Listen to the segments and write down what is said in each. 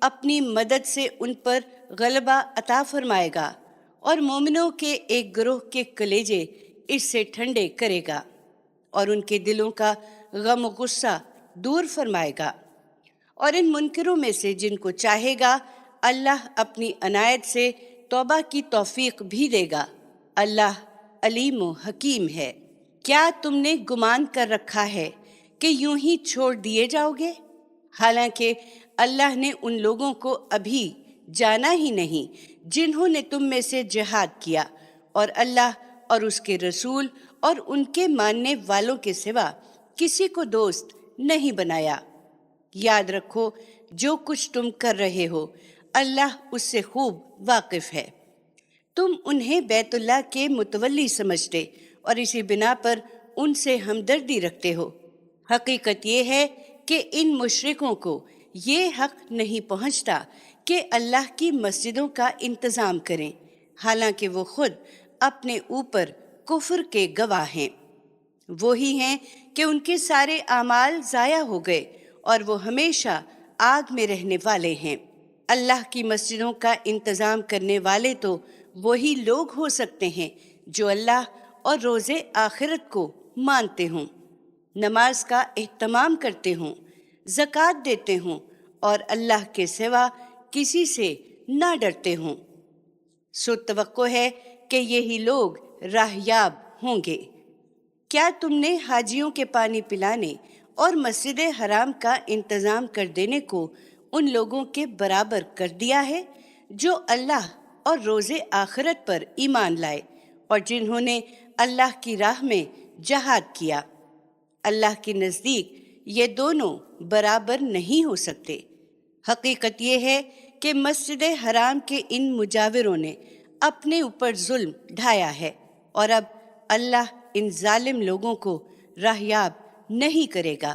اپنی مدد سے ان پر غلبہ عطا فرمائے گا اور مومنوں کے ایک گروہ کے کلیجے اس سے ٹھنڈے کرے گا اور ان کے دلوں کا غم و غصہ دور فرمائے گا۔ اور ان منکروں میں سے جن کو چاہے گا اللہ اپنی عنایت سے توبہ کی توفیق بھی دے گا۔ اللہ علیم و حکیم ہے۔ کیا تم نے گمان کر رکھا ہے کہ یوں ہی چھوڑ دیے جاؤ گے؟ حالانکہ اللہ نے ان لوگوں کو ابھی جانا ہی نہیں جنہوں نے تم میں سے جہاد کیا، اور اللہ اور اس کے رسول اور ان کے ماننے والوں کے سوا کسی کو دوست نہیں بنایا۔ یاد رکھو جو کچھ تم کر رہے ہو اللہ اس سے خوب واقف ہے۔ تم انہیں بیت اللہ کے متولی سمجھتے اور اسی بنا پر ان سے ہمدردی رکھتے ہو۔ حقیقت یہ ہے کہ ان مشرکوں کو یہ حق نہیں پہنچتا کہ اللہ کی مسجدوں کا انتظام کریں، حالانکہ وہ خود اپنے اوپر کفر کے گواہ ہیں۔ وہی ہیں کہ ان کے سارے اعمال ضائع ہو گئے اور وہ ہمیشہ آگ میں رہنے والے ہیں۔ اللہ کی مسجدوں کا انتظام کرنے والے تو وہی لوگ ہو سکتے ہیں جو اللہ اور روز آخرت کو مانتے ہوں، نماز کا اہتمام کرتے ہوں، زکوٰۃ دیتے ہوں اور اللہ کے سوا کسی سے نہ ڈرتے ہوں۔ سو توقع ہے کہ یہی لوگ راہیاب ہوں گے۔ کیا تم نے حاجیوں کے پانی پلانے اور مسجد حرام کا انتظام کر دینے کو ان لوگوں کے برابر کر دیا ہے جو اللہ اور روز آخرت پر ایمان لائے اور جنہوں نے اللہ کی راہ میں جہاد کیا؟ اللہ کے نزدیک یہ دونوں برابر نہیں ہو سکتے۔ حقیقت یہ ہے کہ مسجد حرام کے ان مجاوروں نے اپنے اوپر ظلم ڈھایا ہے، اور اب اللہ ان ظالم لوگوں کو راہیاب نہیں کرے گا۔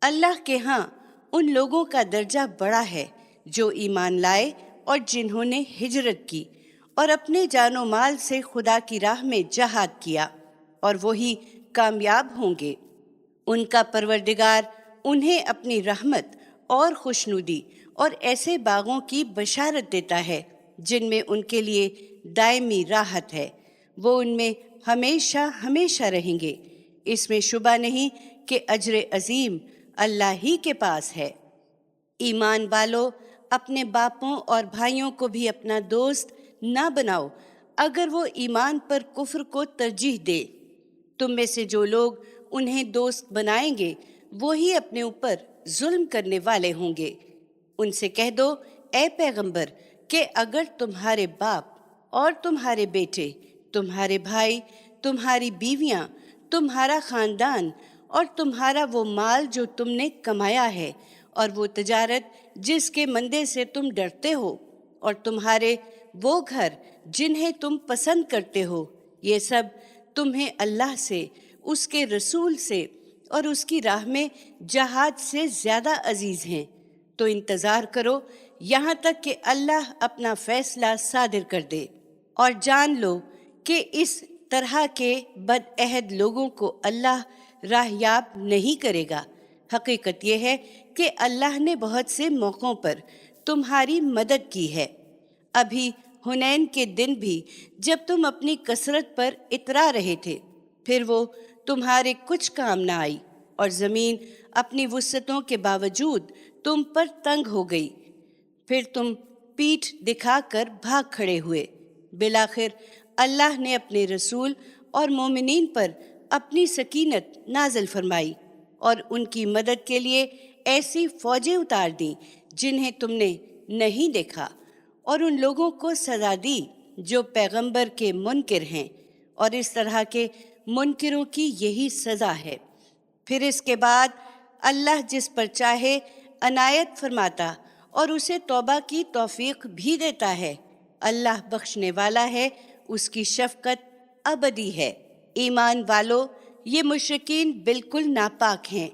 اللہ کے ہاں ان لوگوں کا درجہ بڑا ہے جو ایمان لائے اور جنہوں نے ہجرت کی اور اپنے جان و مال سے خدا کی راہ میں جہاد کیا، اور وہی کامیاب ہوں گے۔ ان کا پروردگار انہیں اپنی رحمت اور خوشنودی اور ایسے باغوں کی بشارت دیتا ہے جن میں ان کے لیے دائمی راحت ہے، وہ ان میں ہمیشہ ہمیشہ رہیں گے۔ اس میں شبہ نہیں کہ اجر عظیم اللہ ہی کے پاس ہے۔ ایمان والو، اپنے باپوں اور بھائیوں کو بھی اپنا دوست نہ بناؤ اگر وہ ایمان پر کفر کو ترجیح دے۔ تم میں سے جو لوگ انہیں دوست بنائیں گے وہی اپنے اوپر ظلم کرنے والے ہوں گے۔ ان سے کہہ دو اے پیغمبر کہ اگر تمہارے باپ اور تمہارے بیٹے، تمہارے بھائی، تمہاری بیویاں، تمہارا خاندان اور تمہارا وہ مال جو تم نے کمایا ہے اور وہ تجارت جس کے مندے سے تم ڈرتے ہو اور تمہارے وہ گھر جنہیں تم پسند کرتے ہو، یہ سب تمہیں اللہ سے، اس کے رسول سے اور اس کی راہ میں جہاد سے زیادہ عزیز ہیں، تو انتظار کرو یہاں تک کہ اللہ اپنا فیصلہ صادر کر دے، اور جان لو کہ اس طرح کے بد عہد لوگوں کو اللہ راہیاب نہیں کرے گا۔ حقیقت یہ ہے کہ اللہ نے بہت سے موقعوں پر تمہاری مدد کی ہے۔ ابھی حنین کے دن بھی جب تم اپنی کثرت پر اترا رہے تھے، پھر وہ تمہارے کچھ کام نہ آئی اور زمین اپنی وسعتوں کے باوجود تم پر تنگ ہو گئی، پھر تم پیٹھ دکھا کر بھاگ کھڑے ہوئے۔ بالآخر اللہ نے اپنے رسول اور مومنین پر اپنی سکینت نازل فرمائی اور ان کی مدد کے لیے ایسی فوجیں اتار دیں جنہیں تم نے نہیں دیکھا، اور ان لوگوں کو سزا دی جو پیغمبر کے منکر ہیں، اور اس طرح کے منکروں کی یہی سزا ہے۔ پھر اس کے بعد اللہ جس پر چاہے عنایت فرماتا اور اسے توبہ کی توفیق بھی دیتا ہے۔ اللہ بخشنے والا ہے، اس کی شفقت ابدی ہے۔ ایمان والو، یہ مشرکین بالکل ناپاک ہیں،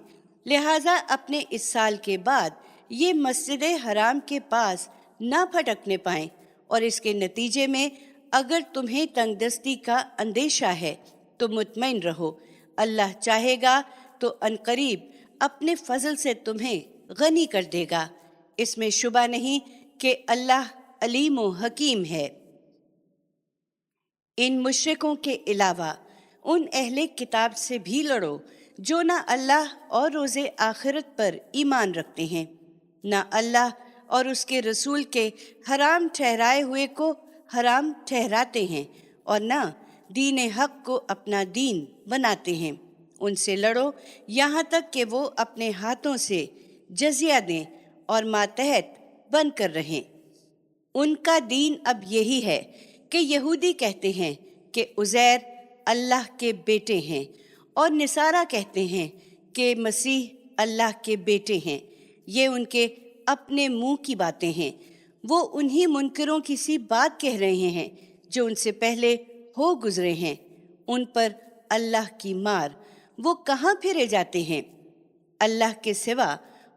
لہٰذا اپنے اس سال کے بعد یہ مسجد حرام کے پاس نہ پھٹکنے پائیں، اور اس کے نتیجے میں اگر تمہیں تنگ دستی کا اندیشہ ہے تو مطمئن رہو، اللہ چاہے گا تو عنقریب اپنے فضل سے تمہیں غنی کر دے گا۔ اس میں شبہ نہیں کہ اللہ علیم و حکیم ہے۔ ان مشرکوں کے علاوہ ان اہل کتاب سے بھی لڑو جو نہ اللہ اور روز آخرت پر ایمان رکھتے ہیں، نہ اللہ اور اس کے رسول کے حرام ٹھہرائے ہوئے کو حرام ٹھہراتے ہیں، اور نہ دین حق کو اپنا دین بناتے ہیں۔ ان سے لڑو یہاں تک کہ وہ اپنے ہاتھوں سے جزیہ دیں اور ماتحت بن کر رہیں۔ ان کا دین اب یہی ہے کہ یہودی کہتے ہیں کہ عزیر اللہ کے بیٹے ہیں، اور نصارہ کہتے ہیں کہ مسیح اللہ کے بیٹے ہیں۔ یہ ان کے اپنے منہ کی باتیں ہیں، وہ انہی منکروں کی سی بات کہہ رہے ہیں جو ان سے پہلے ہو گزرے ہیں۔ ان پر اللہ کی مار، وہ کہاں پھرے جاتے ہیں؟ اللہ کے سوا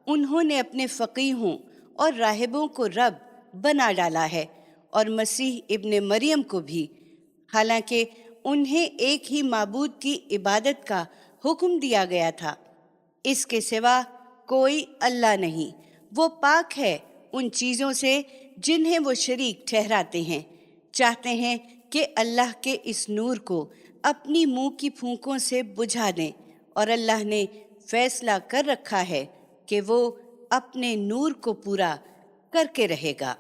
انہوں نے اپنے فقیہوں اور راہبوں کو رب بنا ڈالا ہے، اور مسیح ابن مریم کو بھی، حالانکہ انہیں ایک ہی معبود کی عبادت کا حکم دیا گیا تھا۔ اس کے سوا کوئی اللہ نہیں، وہ پاک ہے ان چیزوں سے جنہیں وہ شریک ٹھہراتے ہیں۔ چاہتے ہیں کہ اللہ کے اس نور کو اپنی منہ کی پھونکوں سے بجھا دیں، اور اللہ نے فیصلہ کر رکھا ہے کہ وہ اپنے نور کو پورا کر کے رہے گا،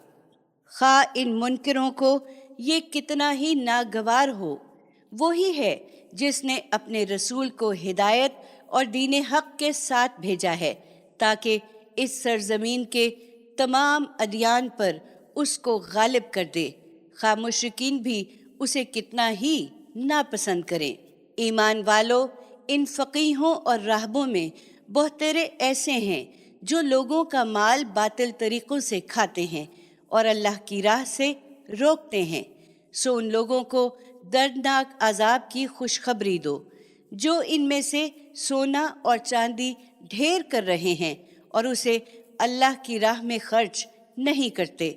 خواہ ان منکروں کو یہ کتنا ہی ناگوار ہو۔ وہی ہے جس نے اپنے رسول کو ہدایت اور دین حق کے ساتھ بھیجا ہے، تاکہ اس سرزمین کے تمام ادیان پر اس کو غالب کر دے، خواہ مشرکین بھی اسے کتنا ہی ناپسند کریں۔ ایمان والو، ان فقیہوں اور راہبوں میں بہترے ایسے ہیں جو لوگوں کا مال باطل طریقوں سے کھاتے ہیں اور اللہ کی راہ سے روکتے ہیں، سو ان لوگوں کو دردناک عذاب کی خوشخبری دو جو ان میں سے سونا اور چاندی ڈھیر کر رہے ہیں اور اسے اللہ کی راہ میں خرچ نہیں کرتے۔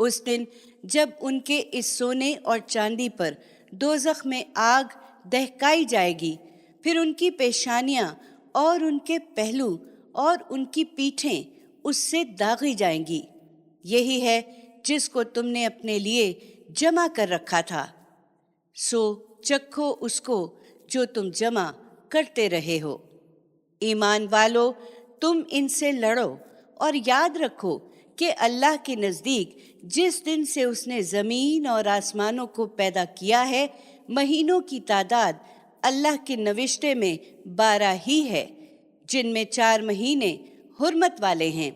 اس دن جب ان کے اس سونے اور چاندی پر دوزخ میں آگ دہکائی جائے گی، پھر ان کی پیشانیاں اور ان کے پہلو اور ان کی پیٹھیں اس سے داغی جائیں گی۔ یہی ہے جس کو تم نے اپنے لیے جمع کر رکھا تھا، سو چکھو اس کو جو تم جمع کرتے رہے ہو۔ ایمان والو، تم ان سے لڑو اور یاد رکھو کہ اللہ کے نزدیک جس دن سے اس نے زمین اور آسمانوں کو پیدا کیا ہے، مہینوں کی تعداد اللہ کے نوشتے میں 12 ہی ہے، جن میں 4 مہینے حرمت والے ہیں۔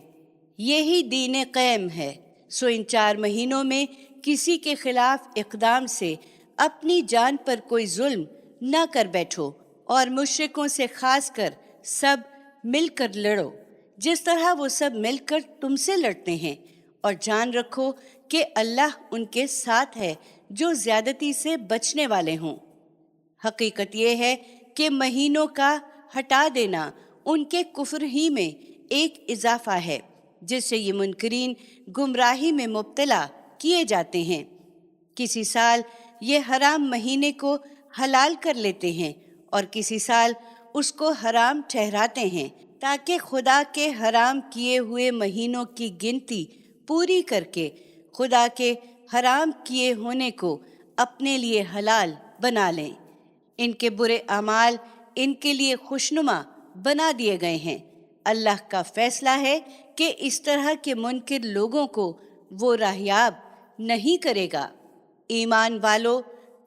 یہی دین قیم ہے، سو ان 4 مہینوں میں کسی کے خلاف اقدام سے اپنی جان پر کوئی ظلم نہ کر بیٹھو، اور مشرکوں سے خاص کر سب مل کر لڑو جس طرح وہ سب مل کر تم سے لڑتے ہیں، اور جان رکھو کہ اللہ ان کے ساتھ ہے جو زیادتی سے بچنے والے ہوں۔ حقیقت یہ ہے کہ مہینوں کا ہٹا دینا ان کے کفر ہی میں ایک اضافہ ہے، جس سے یہ منکرین گمراہی میں مبتلا کیے جاتے ہیں۔ کسی سال یہ حرام مہینے کو حلال کر لیتے ہیں اور کسی سال اس کو حرام ٹھہراتے ہیں، تاکہ خدا کے حرام کیے ہوئے مہینوں کی گنتی پوری کر کے خدا کے حرام کیے ہونے کو اپنے لیے حلال بنا لیں۔ ان کے برے اعمال ان کے لیے خوشنما بنا دیے گئے ہیں۔ اللہ کا فیصلہ ہے کہ اس طرح کے منکر لوگوں کو وہ راہیاب نہیں کرے گا۔ ایمان والو،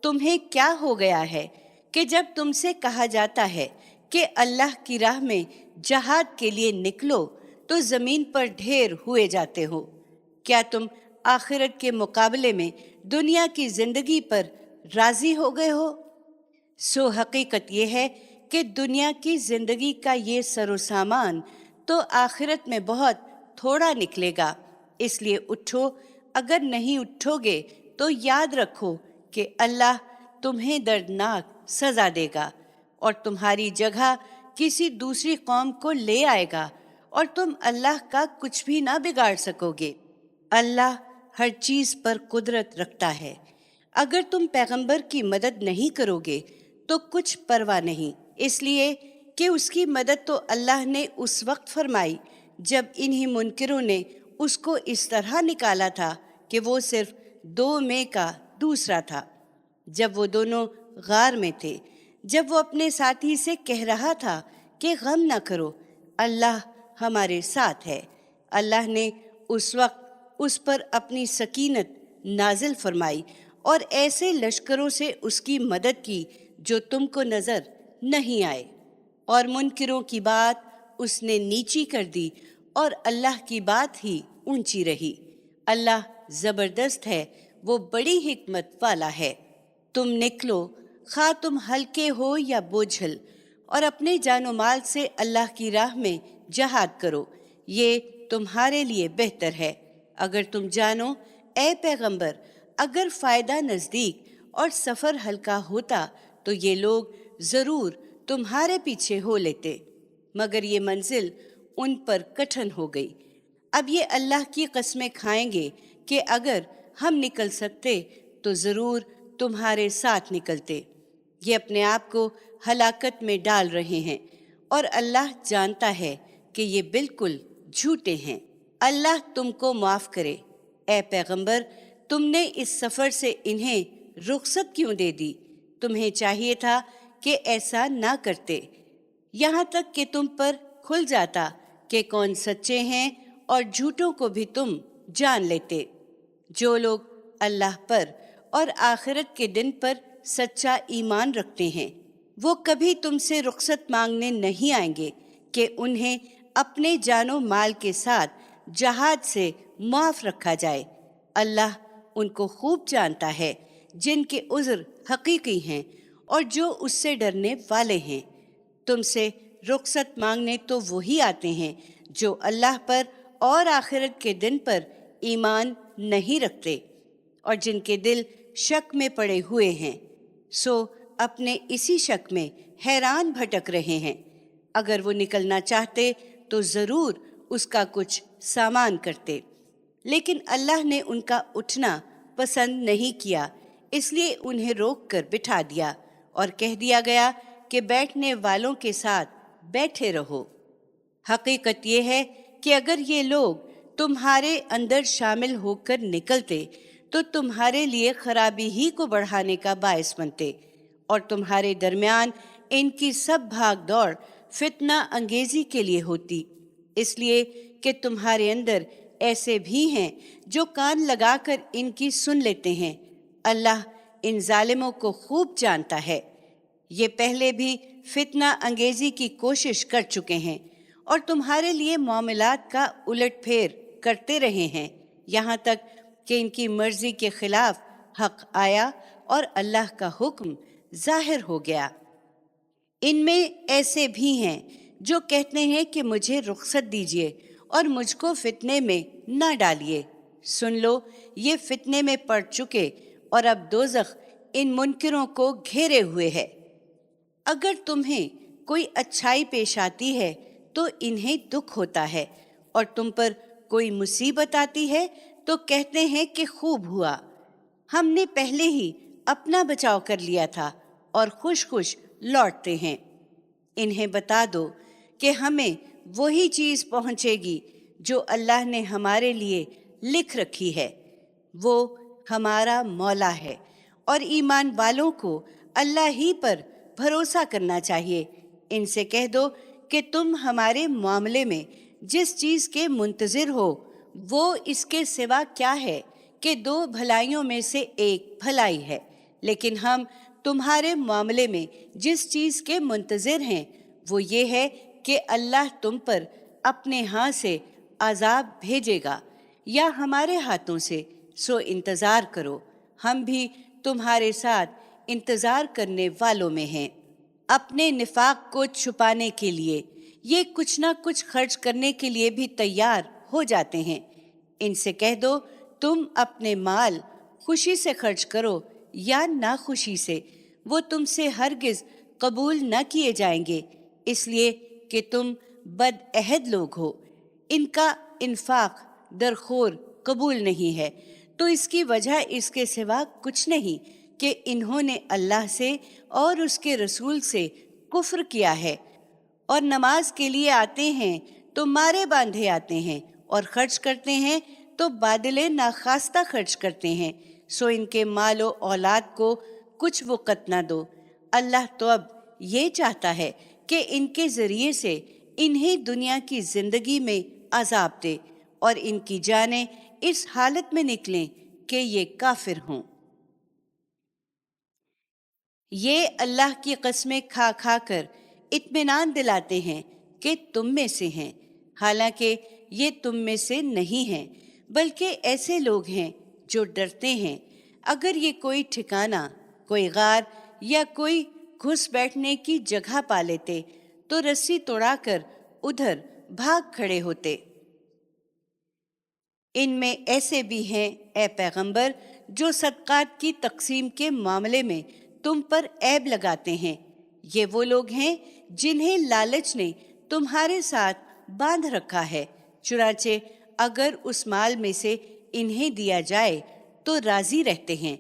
تمہیں کیا ہو گیا ہے کہ جب تم سے کہا جاتا ہے کہ اللہ کی راہ میں جہاد کے لیے نکلو تو زمین پر ڈھیر ہوئے جاتے ہو؟ کیا تم آخرت کے مقابلے میں دنیا کی زندگی پر راضی ہو گئے ہو؟ سو حقیقت یہ ہے کہ دنیا کی زندگی کا یہ سر و سامان تو آخرت میں بہت تھوڑا نکلے گا، اس لیے اٹھو، اگر نہیں اٹھو گے تو یاد رکھو کہ اللہ تمہیں دردناک سزا دے گا اور تمہاری جگہ کسی دوسری قوم کو لے آئے گا، اور تم اللہ کا کچھ بھی نہ بگاڑ سکو گے۔ اللہ ہر چیز پر قدرت رکھتا ہے۔ اگر تم پیغمبر کی مدد نہیں کرو گے تو کچھ پرواہ نہیں، اس لیے کہ اس کی مدد تو اللہ نے اس وقت فرمائی جب انہی منکروں نے اس کو اس طرح نکالا تھا کہ وہ صرف 2 میں کا دوسرا تھا۔ جب وہ دونوں غار میں تھے، جب وہ اپنے ساتھی سے کہہ رہا تھا کہ غم نہ کرو، اللہ ہمارے ساتھ ہے، اللہ نے اس وقت اس پر اپنی سکینت نازل فرمائی اور ایسے لشکروں سے اس کی مدد کی جو تم کو نظر نہیں آئے، اور منکروں کی بات اس نے نیچی کر دی اور اللہ کی بات ہی اونچی رہی۔ اللہ زبردست ہے، وہ بڑی حکمت والا ہے۔ تم نکلو، خواہ تم ہلکے ہو یا بوجھل، اور اپنے جان و مال سے اللہ کی راہ میں جہاد کرو، یہ تمہارے لیے بہتر ہے۔ اگر تم جانو اے پیغمبر، اگر فائدہ نزدیک اور سفر ہلکا ہوتا تو یہ لوگ ضرور تمہارے پیچھے ہو لیتے، مگر یہ منزل ان پر کٹھن ہو گئی۔ اب یہ اللہ کی قسمیں کھائیں گے کہ اگر ہم نکل سکتے تو ضرور تمہارے ساتھ نکلتے۔ یہ اپنے آپ کو ہلاکت میں ڈال رہے ہیں اور اللہ جانتا ہے کہ یہ بالکل جھوٹے ہیں۔ اللہ تم کو معاف کرے۔ اے پیغمبر، تم نے اس سفر سے انہیں رخصت کیوں دے دی؟ تمہیں چاہیے تھا کہ ایسا نہ کرتے، یہاں تک کہ تم پر کھل جاتا کہ کون سچے ہیں، اور جھوٹوں کو بھی تم جان لیتے۔ جو لوگ اللہ پر اور آخرت کے دن پر سچا ایمان رکھتے ہیں، وہ کبھی تم سے رخصت مانگنے نہیں آئیں گے کہ انہیں اپنے جان و مال کے ساتھ جہاد سے معاف رکھا جائے۔ اللہ ان کو خوب جانتا ہے جن کے عذر حقیقی ہیں اور جو اس سے ڈرنے والے ہیں۔ تم سے رخصت مانگنے تو وہی آتے ہیں جو اللہ پر اور آخرت کے دن پر ایمان نہیں رکھتے، اور جن کے دل شک میں پڑے ہوئے ہیں، سو اپنے اسی شک میں حیران بھٹک رہے ہیں۔ اگر وہ نکلنا چاہتے تو ضرور اس کا کچھ سامان کرتے، لیکن اللہ نے ان کا اٹھنا پسند نہیں کیا، اس لیے انہیں روک کر بٹھا دیا اور کہہ دیا گیا کہ بیٹھنے والوں کے ساتھ بیٹھے رہو۔ حقیقت یہ ہے کہ اگر یہ لوگ تمہارے اندر شامل ہو کر نکلتے تو تمہارے لیے خرابی ہی کو بڑھانے کا باعث بنتے، اور تمہارے درمیان ان کی سب بھاگ دوڑ فتنہ انگیزی کے لیے ہوتی، اس لیے کہ تمہارے اندر ایسے بھی ہیں جو کان لگا کر ان کی سن لیتے ہیں۔ اللہ ان ظالموں کو خوب جانتا ہے۔ یہ پہلے بھی فتنہ انگیزی کی کوشش کر چکے ہیں اور تمہارے لیے معاملات کا الٹ پھیر کرتے رہے ہیں، یہاں تک کہ ان کی مرضی کے خلاف حق آیا اور اللہ کا حکم ظاہر ہو گیا۔ ان میں ایسے بھی ہیں جو کہتے ہیں کہ مجھے رخصت دیجیے اور مجھ کو فتنے میں نہ ڈالیے۔ سن لو، یہ فتنے میں پڑ چکے اور اب دوزخ ان منکروں کو گھیرے ہوئے ہے۔ اگر تمہیں کوئی اچھائی پیش آتی ہے تو انہیں دکھ ہوتا ہے، اور تم پر کوئی مصیبت آتی ہے تو کہتے ہیں کہ خوب ہوا، ہم نے پہلے ہی اپنا بچاؤ کر لیا تھا، اور خوش خوش لوٹتے ہیں۔ انہیں بتا دو کہ ہمیں وہی چیز پہنچے گی جو اللہ نے ہمارے لیے لکھ رکھی ہے، وہ ہمارا مولا ہے، اور ایمان والوں کو اللہ ہی پر بھروسہ کرنا چاہیے۔ ان سے کہہ دو کہ تم ہمارے معاملے میں جس چیز کے منتظر ہو وہ اس کے سوا کیا ہے کہ 2 بھلائیوں میں سے ایک بھلائی ہے، لیکن ہم تمہارے معاملے میں جس چیز کے منتظر ہیں وہ یہ ہے کہ اللہ تم پر اپنے ہاں سے عذاب بھیجے گا یا ہمارے ہاتھوں سے، سو انتظار کرو، ہم بھی تمہارے ساتھ انتظار کرنے والوں میں ہیں۔ اپنے نفاق کو چھپانے کے لیے یہ کچھ نہ کچھ خرچ کرنے کے لیے بھی تیار ہو جاتے ہیں۔ ان سے کہہ دو تم اپنے مال خوشی سے خرچ کرو یا ناخوشی سے، وہ تم سے ہرگز قبول نہ کیے جائیں گے، اس لیے کہ تم بد عہد لوگ ہو۔ ان کا انفاق درخور قبول نہیں ہے، تو اس کی وجہ اس کے سوا کچھ نہیں کہ انہوں نے اللہ سے اور اس کے رسول سے کفر کیا ہے، اور نماز کے لیے آتے ہیں تو مارے باندھے آتے ہیں، اور خرچ کرتے ہیں تو بادلے ناخواستہ خرچ کرتے ہیں، سو ان کے مال و اولاد کو کچھ وقت نہ دو۔ اللہ تو اب یہ چاہتا ہے کہ ان کے ذریعے سے انہیں دنیا کی زندگی میں عذاب دے اور ان کی جانیں اس حالت میں نکلیں کہ یہ کافر ہوں۔ یہ اللہ کی قسمیں کھا کھا کر اطمینان دلاتے ہیں کہ تم میں سے ہیں، حالانکہ یہ تم میں سے نہیں ہیں، بلکہ ایسے لوگ ہیں جو ڈرتے ہیں۔ اگر یہ کوئی ٹھکانہ، کوئی غار یا کوئی گھس بیٹھنے کی جگہ پا لیتے تو رسی توڑا کر ادھر بھاگ کھڑے ہوتے۔ ان میں ایسے بھی ہیں اے پیغمبر جو صدقات کی تقسیم کے معاملے میں تم پر عیب لگاتے ہیں۔ یہ وہ لوگ ہیں جنہیں لالچ نے تمہارے ساتھ باندھ رکھا ہے، چنانچہ اگر اس مال میں سے انہیں دیا جائے تو راضی رہتے ہیں،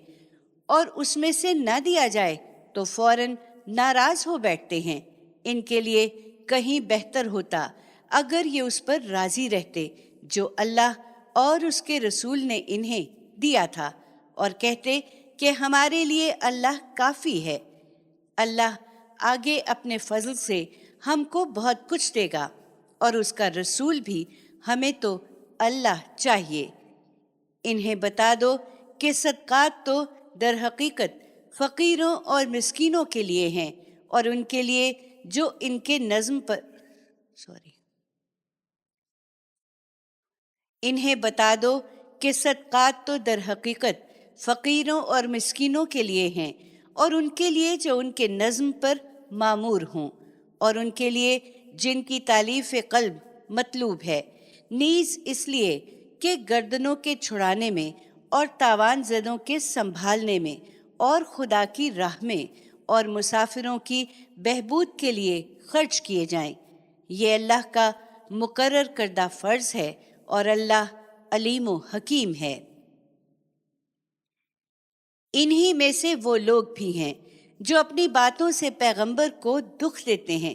اور اس میں سے نہ دیا جائے تو فوراً ناراض ہو بیٹھتے ہیں۔ ان کے لیے کہیں بہتر ہوتا اگر یہ اس پر راضی رہتے جو اللہ اور اس کے رسول نے انہیں دیا تھا، اور کہتے کہ ہمارے لیے اللہ کافی ہے۔ اللہ آگے اپنے فضل سے ہم کو بہت کچھ دے گا، اور اس کا رسول بھی، ہمیں تو اللہ چاہیے۔ انہیں بتا دو کہ صدقات تو در حقیقت فقیروں اور مسکینوں کے لیے ہیں، اور ان کے لیے جو ان کے نظم پر انہیں بتا دو کہ صدقات تو در حقیقت فقیروں اور مسکینوں کے لیے ہیں، اور ان کے لیے جو ان کے نظم پر معمور ہوں، اور ان کے لیے جن کی تالیف قلب مطلوب ہے، نیز اس لیے کہ گردنوں کے چھڑانے میں اور تاوان زدوں کے سنبھالنے میں اور خدا کی راہ میں اور مسافروں کی بہبود کے لیے خرچ کیے جائیں۔ یہ اللہ کا مقرر کردہ فرض ہے، اور اللہ علیم و حکیم ہے۔ انہی میں سے وہ لوگ بھی ہیں جو اپنی باتوں سے پیغمبر کو دکھ دیتے ہیں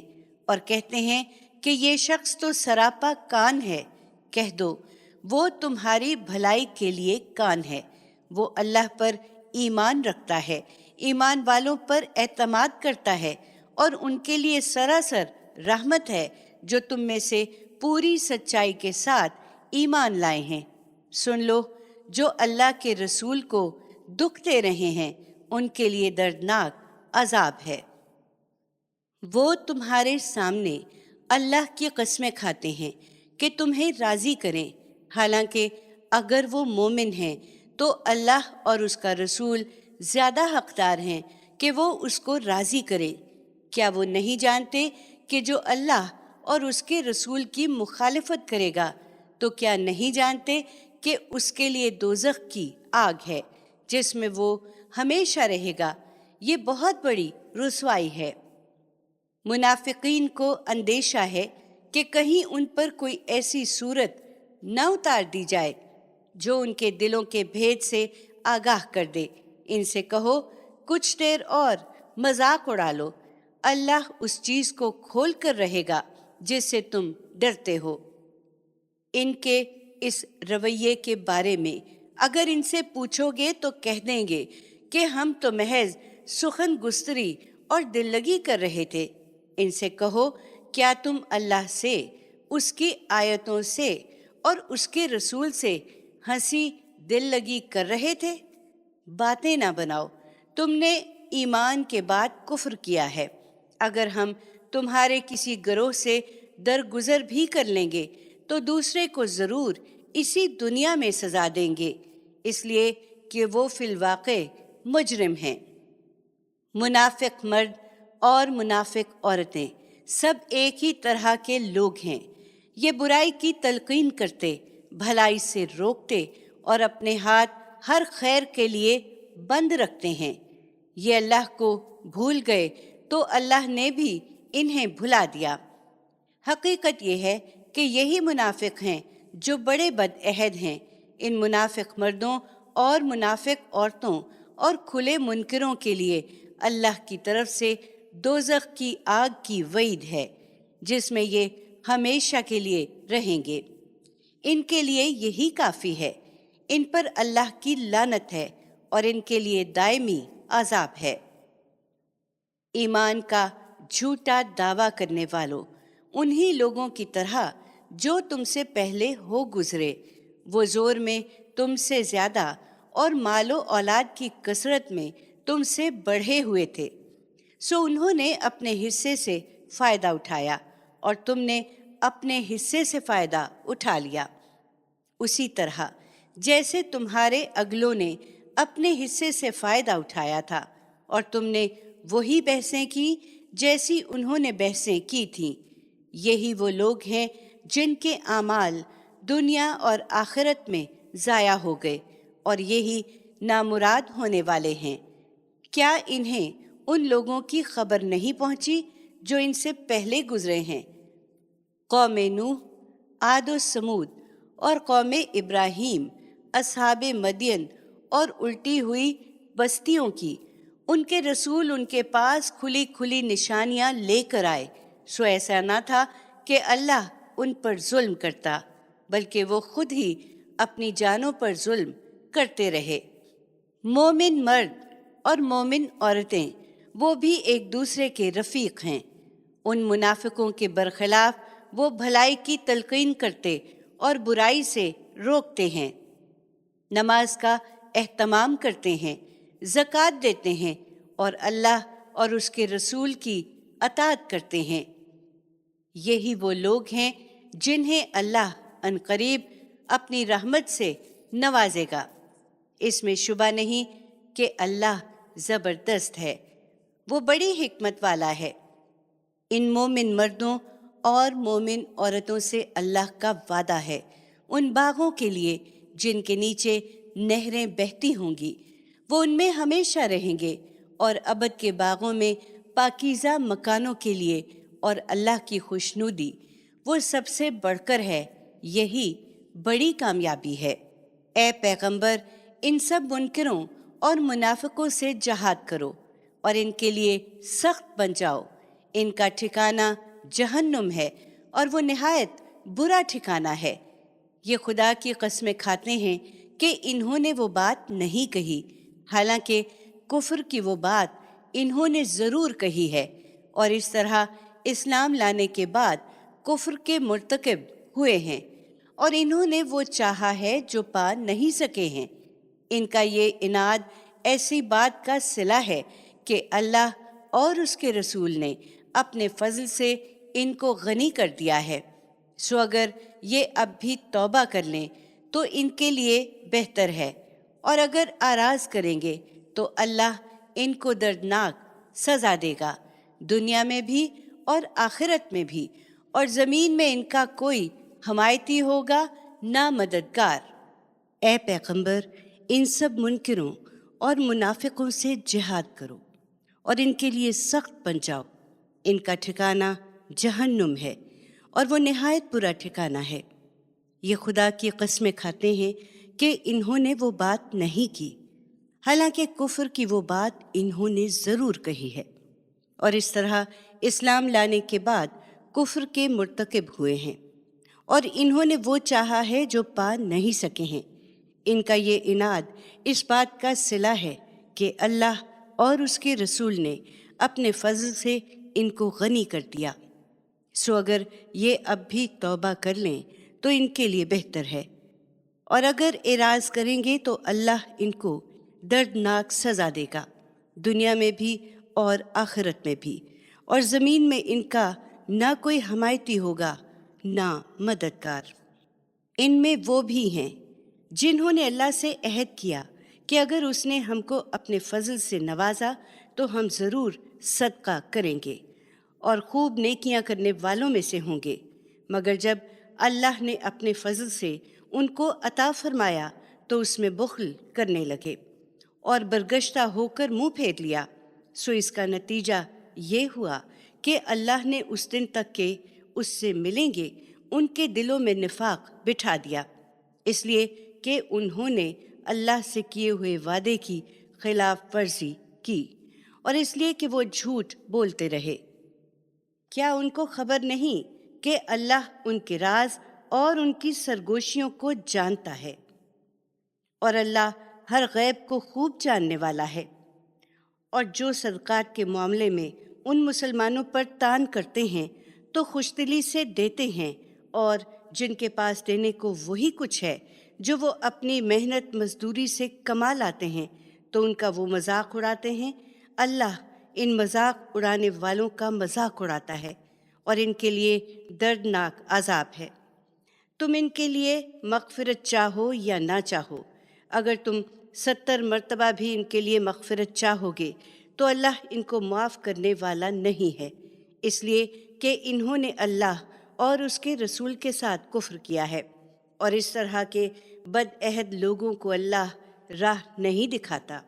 اور کہتے ہیں کہ یہ شخص تو سراپا کان ہے۔ کہہ دو وہ تمہاری بھلائی کے لیے کان ہے، وہ اللہ پر ایمان رکھتا ہے، ایمان والوں پر اعتماد کرتا ہے، اور ان کے لیے سراسر رحمت ہے جو تم میں سے پوری سچائی کے ساتھ ایمان لائے ہیں۔ سن لو جو اللہ کے رسول کو دکھ دے رہے ہیں، ان کے لیے دردناک عذاب ہے۔ وہ تمہارے سامنے اللہ کی قسمیں کھاتے ہیں کہ تمہیں راضی کریں، حالانکہ اگر وہ مومن ہیں تو اللہ اور اس کا رسول زیادہ حقدار ہیں کہ وہ اس کو راضی کریں۔ کیا وہ نہیں جانتے کہ جو اللہ اور اس کے رسول کی مخالفت کرے گا تو کیا نہیں جانتے کہ اس کے لیے دوزخ کی آگ ہے جس میں وہ ہمیشہ رہے گا، یہ بہت بڑی رسوائی ہے۔ منافقین کو اندیشہ ہے کہ کہیں ان پر کوئی ایسی صورت نہ اتار دی جائے جو ان کے دلوں کے بھید سے آگاہ کر دے۔ ان سے کہو کچھ دیر اور مذاق اڑا لو، اللہ اس چیز کو کھول کر رہے گا جس سے تم ڈرتے ہو۔ ان کے اس رویے کے بارے میں اگر ان سے پوچھو گے تو کہہ دیں گے کہ ہم تو محض سخن گستری اور دل لگی کر رہے تھے۔ ان سے کہو کیا تم اللہ سے، اس کی آیتوں سے اور اس کے رسول سے ہنسی دل لگی کر رہے تھے؟ باتیں نہ بناؤ، تم نے ایمان کے بعد کفر کیا ہے۔ اگر ہم تمہارے کسی گروہ سے درگزر بھی کر لیں گے تو دوسرے کو ضرور اسی دنیا میں سزا دیں گے، اس لیے کہ وہ فی الواقع مجرم ہیں۔ منافق مرد اور منافق عورتیں سب ایک ہی طرح کے لوگ ہیں۔ یہ برائی کی تلقین کرتے، بھلائی سے روکتے اور اپنے ہاتھ ہر خیر کے لیے بند رکھتے ہیں۔ یہ اللہ کو بھول گئے تو اللہ نے بھی انہیں بھلا دیا۔ حقیقت یہ ہے کہ یہی منافق ہیں جو بڑے بدعہد ہیں۔ ان منافق مردوں اور منافق عورتوں اور کھلے منکروں کے لیے اللہ کی طرف سے دوزخ کی آگ کی وعید ہے، جس میں یہ ہمیشہ کے لیے رہیں گے۔ ان کے لیے یہی کافی ہے، ان پر اللہ کی لعنت ہے اور ان کے لیے دائمی عذاب ہے۔ ایمان کا جھوٹا دعویٰ کرنے والوں، انہی لوگوں کی طرح جو تم سے پہلے ہو گزرے، وہ زور میں تم سے زیادہ اور مال و اولاد کی کثرت میں تم سے بڑھے ہوئے تھے، سو انہوں نے اپنے حصے سے فائدہ اٹھایا اور تم نے اپنے حصے سے فائدہ اٹھا لیا، اسی طرح جیسے تمہارے اگلوں نے اپنے حصے سے فائدہ اٹھایا تھا اور تم نے وہی بحثیں کی جیسی انہوں نے بحثیں کی تھیں۔ یہی وہ لوگ ہیں جن کے اعمال دنیا اور آخرت میں ضائع ہو گئے اور یہی نامراد ہونے والے ہیں۔ کیا انہیں ان لوگوں کی خبر نہیں پہنچی جو ان سے پہلے گزرے ہیں؟ قوم نوح، عاد و سمود اور قوم ابراہیم، اصحاب مدین اور الٹی ہوئی بستیوں کی، ان کے رسول ان کے پاس کھلی کھلی نشانیاں لے کر آئے، سو ایسا نہ تھا کہ اللہ ان پر ظلم کرتا، بلکہ وہ خود ہی اپنی جانوں پر ظلم کرتے رہے۔ مومن مرد اور مومن عورتیں وہ بھی ایک دوسرے کے رفیق ہیں۔ ان منافقوں کے برخلاف وہ بھلائی کی تلقین کرتے اور برائی سے روکتے ہیں، نماز کا اہتمام کرتے ہیں، زکوٰۃ دیتے ہیں اور اللہ اور اس کے رسول کی اطاعت کرتے ہیں۔ یہی وہ لوگ ہیں جنہیں اللہ عنقریب اپنی رحمت سے نوازے گا۔ اس میں شبہ نہیں کہ اللہ زبردست ہے، وہ بڑی حکمت والا ہے۔ ان مومن مردوں اور مومن عورتوں سے اللہ کا وعدہ ہے ان باغوں کے لیے جن کے نیچے نہریں بہتی ہوں گی، وہ ان میں ہمیشہ رہیں گے، اور ابد کے باغوں میں پاکیزہ مکانوں کے لیے اور اللہ کی خوشنودی، وہ سب سے بڑھ کر ہے، یہی بڑی کامیابی ہے۔ اے پیغمبر، ان سب منکروں اور منافقوں سے جہاد کرو اور ان کے لیے سخت بن جاؤ، ان کا ٹھکانہ جہنم ہے اور وہ نہایت برا ٹھکانہ ہے۔ یہ خدا کی قسمیں کھاتے ہیں کہ انہوں نے وہ بات نہیں کہی، حالانکہ کفر کی وہ بات انہوں نے ضرور کہی ہے، اور اس طرح اسلام لانے کے بعد کفر کے مرتکب ہوئے ہیں، اور انہوں نے وہ چاہا ہے جو پا نہیں سکے ہیں۔ ان کا یہ عناد ایسی بات کا صلہ ہے کہ اللہ اور اس کے رسول نے اپنے فضل سے ان کو غنی کر دیا ہے، سو اگر یہ اب بھی توبہ کر لیں تو ان کے لیے بہتر ہے، اور اگر اعراض کریں گے تو اللہ ان کو دردناک سزا دے گا، دنیا میں بھی اور آخرت میں بھی، اور زمین میں ان کا کوئی حمایتی ہوگا نہ مددگار۔ اے پیغمبر، ان سب منکروں اور منافقوں سے جہاد کرو اور ان کے لیے سخت بن جاؤ، ان کا ٹھکانہ جہنم ہے اور وہ نہایت برا ٹھکانہ ہے۔ یہ خدا کی قسمیں کھاتے ہیں کہ انہوں نے وہ بات نہیں کی، حالانکہ کفر کی وہ بات انہوں نے ضرور کہی ہے، اور اس طرح اسلام لانے کے بعد کفر کے مرتکب ہوئے ہیں، اور انہوں نے وہ چاہا ہے جو پا نہیں سکے ہیں۔ ان کا یہ عناد اس بات کا صلہ ہے کہ اللہ اور اس کے رسول نے اپنے فضل سے ان کو غنی کر دیا، سو اگر یہ اب بھی توبہ کر لیں تو ان کے لیے بہتر ہے، اور اگر اعراض کریں گے تو اللہ ان کو دردناک سزا دے گا، دنیا میں بھی اور آخرت میں بھی، اور زمین میں ان کا نہ کوئی حمایتی ہوگا نہ مددگار۔ ان میں وہ بھی ہیں جنہوں نے اللہ سے عہد کیا کہ اگر اس نے ہم کو اپنے فضل سے نوازا تو ہم ضرور صدقہ کریں گے اور خوب نیکیاں کرنے والوں میں سے ہوں گے، مگر جب اللہ نے اپنے فضل سے ان کو عطا فرمایا تو اس میں بخل کرنے لگے اور برگشتہ ہو کر منہ پھیر لیا، سو اس کا نتیجہ یہ ہوا کہ اللہ نے اس دن تک کہ اس سے ملیں گے ان کے دلوں میں نفاق بٹھا دیا، اس لیے کہ انہوں نے اللہ سے کیے ہوئے وعدے کی خلاف ورزی کی، اور اس لیے کہ وہ جھوٹ بولتے رہے۔ کیا ان کو خبر نہیں کہ اللہ ان کے راز اور ان کی سرگوشیوں کو جانتا ہے، اور اللہ ہر غیب کو خوب جاننے والا ہے۔ اور جو صدقات کے معاملے میں ان مسلمانوں پر تان کرتے ہیں تو خوش دلی سے دیتے ہیں، اور جن کے پاس دینے کو وہی کچھ ہے جو وہ اپنی محنت مزدوری سے کما لاتے ہیں تو ان کا وہ مذاق اڑاتے ہیں۔ اللہ ان مذاق اڑانے والوں کا مذاق اڑاتا ہے، اور ان کے لیے دردناک عذاب ہے۔ تم ان کے لیے مغفرت چاہو یا نہ چاہو، اگر تم 70 مرتبہ بھی ان کے لیے مغفرت چاہو گے تو اللہ ان کو معاف کرنے والا نہیں ہے، اس لیے کہ انہوں نے اللہ اور اس کے رسول کے ساتھ کفر کیا ہے، اور اس طرح کے بد عہد لوگوں کو اللہ راہ نہیں دکھاتا۔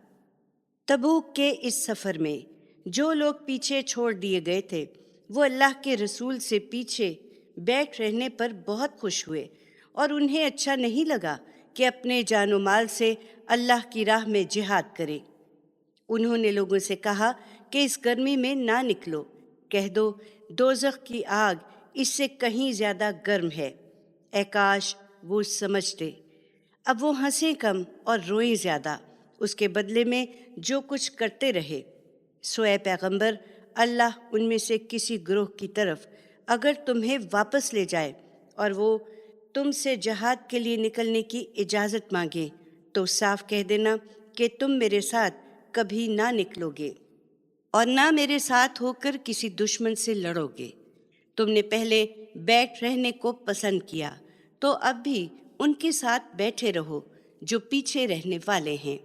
تبوک کے اس سفر میں جو لوگ پیچھے چھوڑ دیے گئے تھے وہ اللہ کے رسول سے پیچھے بیٹھ رہنے پر بہت خوش ہوئے، اور انہیں اچھا نہیں لگا کہ اپنے جان و مال سے اللہ کی راہ میں جہاد کرے۔ انہوں نے لوگوں سے کہا کہ اس گرمی میں نہ نکلو، کہہ دو دوزخ کی آگ اس سے کہیں زیادہ گرم ہے، اے کاش وہ سمجھتے۔ اب وہ ہنسیں کم اور روئیں زیادہ، اس کے بدلے میں جو کچھ کرتے رہے۔ سو اے پیغمبر، اللہ ان میں سے کسی گروہ کی طرف اگر تمہیں واپس لے جائے اور وہ تم سے جہاد کے لیے نکلنے کی اجازت مانگے تو صاف کہہ دینا کہ تم میرے ساتھ کبھی نہ نکلو گے اور نہ میرے ساتھ ہو کر کسی دشمن سے لڑو گے۔ تم نے پہلے بیٹھ رہنے کو پسند کیا تو اب بھی ان کے ساتھ بیٹھے رہو جو پیچھے رہنے والے ہیں،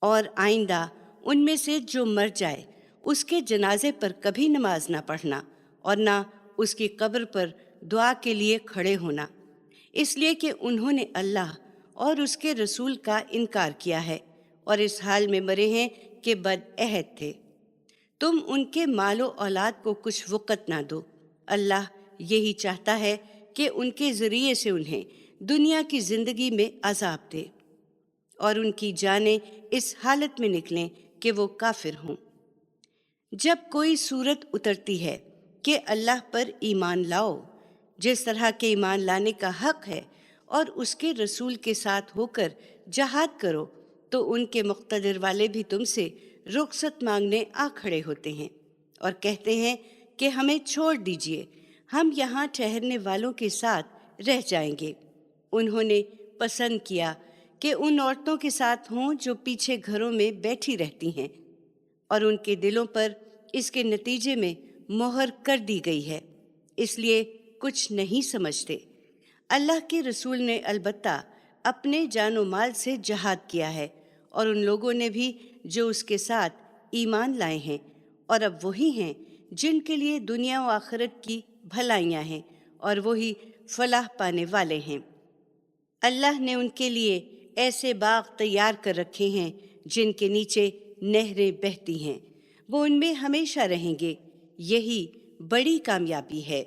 اور آئندہ ان میں سے جو مر جائے اس کے جنازے پر کبھی نماز نہ پڑھنا اور نہ اس کی قبر پر دعا کے لیے کھڑے ہونا، اس لیے کہ انہوں نے اللہ اور اس کے رسول کا انکار کیا ہے اور اس حال میں مرے ہیں کہ بد عہد تھے۔ تم ان کے مال و اولاد کو کچھ وقت نہ دو، اللہ یہی چاہتا ہے کہ ان کے ذریعے سے انہیں دنیا کی زندگی میں عذاب دے اور ان کی جانیں اس حالت میں نکلیں کہ وہ کافر ہوں۔ جب کوئی صورت اترتی ہے کہ اللہ پر ایمان لاؤ جس طرح کے ایمان لانے کا حق ہے اور اس کے رسول کے ساتھ ہو کر جہاد کرو، تو ان کے مقتدر والے بھی تم سے رخصت مانگنے آ کھڑے ہوتے ہیں اور کہتے ہیں کہ ہمیں چھوڑ دیجیے، ہم یہاں ٹھہرنے والوں کے ساتھ رہ جائیں گے۔ انہوں نے پسند کیا کہ ان عورتوں کے ساتھ ہوں جو پیچھے گھروں میں بیٹھی رہتی ہیں، اور ان کے دلوں پر اس کے نتیجے میں مہر کر دی گئی ہے، اس لیے کچھ نہیں سمجھتے۔ اللہ کے رسول نے البتہ اپنے جان و مال سے جہاد کیا ہے، اور ان لوگوں نے بھی جو اس کے ساتھ ایمان لائے ہیں، اور اب وہی ہیں جن کے لیے دنیا و آخرت کی بھلائیاں ہیں اور وہی فلاح پانے والے ہیں۔ اللہ نے ان کے لیے ایسے باغ تیار کر رکھے ہیں جن کے نیچے نہریں بہتی ہیں، وہ ان میں ہمیشہ رہیں گے، یہی بڑی کامیابی ہے۔